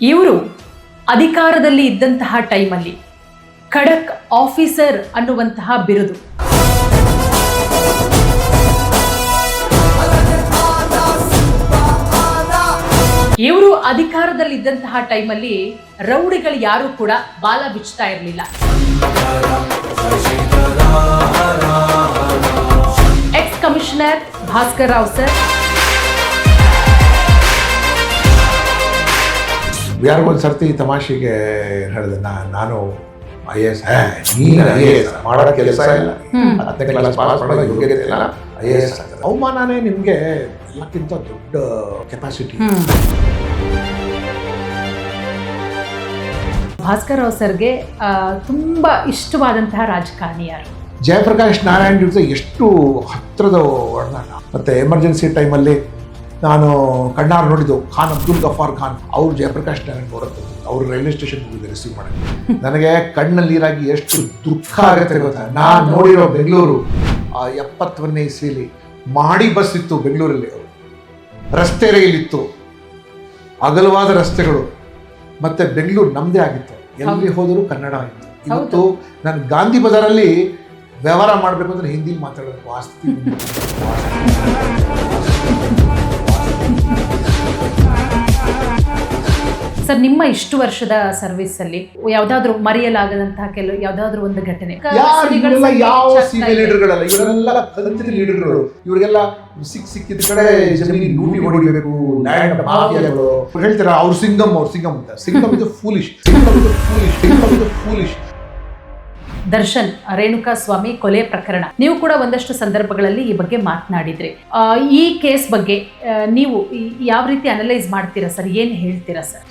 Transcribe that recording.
ಇವರು ಅಧಿಕಾರದಲ್ಲಿ ಇದ್ದಂತಹ ಟೈಮಲ್ಲಿ ಖಡಕ್ ಆಫೀಸರ್ ಅನ್ನುವಂತಹ ಬಿರುದು, ಇವರು ಅಧಿಕಾರದಲ್ಲಿದ್ದಂತಹ ಟೈಮಲ್ಲಿ ರೌಡಿಗಳು ಯಾರು ಕೂಡ ಬಾಲ ಬಿಚ್ತಾ ಇರಲಿಲ್ಲ. Ex commissioner Bhaskar Rao sir, ಯಾರಿಗೊಂದು ಸರ್ತಿ ತಮಾಷೆಗೆ ಹೇಳಿದೆ, ನಾನು IAS, ನೀನು IAS ಮಾಡೋ ಕೆಲಸ ಇಲ್ಲ, 10ನೇ ಕ್ಲಾಸ್ ಪಾಸ್ ಮಾಡೋ ಯೋಗ್ಯತೆ ಇಲ್ಲ, IAS ಆಗ್ತದೆ. ಅವಮಾನನೇ ನಿಮಗೆ ಎಲ್ಲಕ್ಕಿಂತ ದೊಡ್ಡ ಕೆಪಾಸಿಟಿ. ಭಾಸ್ಕರ್ ರಾವ್ ಸರ್ಗೆ ತುಂಬಾ ಇಷ್ಟವಾದಂತಹ ರಾಜಕಾರಣಿ ಯಾರು? ಜಯಪ್ರಕಾಶ್ ನಾರಾಯಣ್ ಜೊತೆ ಎಷ್ಟು ಹತ್ತಿರದ ವರ್ಣನ. ಮತ್ತೆ ಎಮರ್ಜೆನ್ಸಿ ಟೈಮಲ್ಲಿ ನಾನು ಕಣ್ಣಾರು ನೋಡಿದ್ದು ಖಾನ್ ಅಬ್ದುಲ್ ಗಫಾರ್ ಖಾನ್, ಅವರು ಜಯಪ್ರಕಾಶ್ ನಾರಾಯಣ್ ನೋಡುತ್ತೆ, ಅವರು ರೈಲ್ವೆ ಸ್ಟೇಷನ್ ಹೋಗಿದ್ದೆ ರಿಸೀವ್ ಮಾಡಿ. ನನಗೆ ಕಣ್ಣಲ್ಲಿ ನೀರಾಗಿ ಎಷ್ಟು ದುಃಖ ಆಗುತ್ತೆ ಗೊತ್ತಾ. ನಾನು ನೋಡಿರೋ ಬೆಂಗಳೂರು 70ನೇ ಇಸ್ವಿಲಿ ಮಾಡಿ ಬಸ್ ಇತ್ತು ಬೆಂಗಳೂರಲ್ಲಿ, ರಸ್ತೆ ರೈಲಿತ್ತು, ಅಗಲವಾದ ರಸ್ತೆಗಳು, ಮತ್ತೆ ಬೆಂಗಳೂರು ನಮ್ಮದೇ ಆಗಿತ್ತು, ಎಲ್ಲಿ ಹೋದರೂ ಕನ್ನಡ ಆಯಿತು. ಇವತ್ತು ನಾನು ಗಾಂಧಿ ಬಜಾರಲ್ಲಿ ವ್ಯವಹಾರ ಮಾಡಬೇಕು ಅಂದ್ರೆ ಹಿಂದಿಲಿ ಮಾತಾಡಬೇಕು. ಆಸ್ತಿ ಸರ್, ನಿಮ್ಮ ಇಷ್ಟು ವರ್ಷದ ಸರ್ವಿಸ್ ಅಲ್ಲಿ ಯಾವ್ದಾದ್ರು ಮರೆಯಲಾಗದಂತಹ ಯಾವ್ದಾದ್ರು ಒಂದು ಘಟನೆ? ಯಾವ ಸಿವಿಲ್ ಲೀಡರ್ಗಳಲ್ಲ, ಇವರೆಲ್ಲ ಕಲ್ತಿದ್ದ ಲೀಡರ್ಗಳು. ಇವರಿಗೆಲ್ಲ ಸಿಕ್ಕಿದ ಕಡೆ ಜಮೀನಿಗೆ ಲೂಟಿ ಹೊಡಿಬೇಕು, ಲ್ಯಾಂಡ್ ಮಾಫಿಯಾಗಳು ಹೇಳ್ತಾರೆ. ಅವ್ರು ಸಿಂಗಮ್ ಅಂತ. ಸಿಂಗಮ್ ಇದು ಫೂಲಿಶ್. ದರ್ಶನ್ ರೇಣುಕಾ ಸ್ವಾಮಿ ಕೊಲೆ ಪ್ರಕರಣ, ನೀವು ಕೂಡ ಒಂದಷ್ಟು ಸಂದರ್ಭಗಳಲ್ಲಿ ಈ ಬಗ್ಗೆ ಮಾತನಾಡಿದ್ರಿ. ಈ ಕೇಸ್ ಬಗ್ಗೆ ನೀವು ಯಾವ ರೀತಿ ಅನಲೈಸ್ ಮಾಡ್ತೀರಾ ಸರ್? ಏನು ಹೇಳ್ತೀರಾ ಸರ್?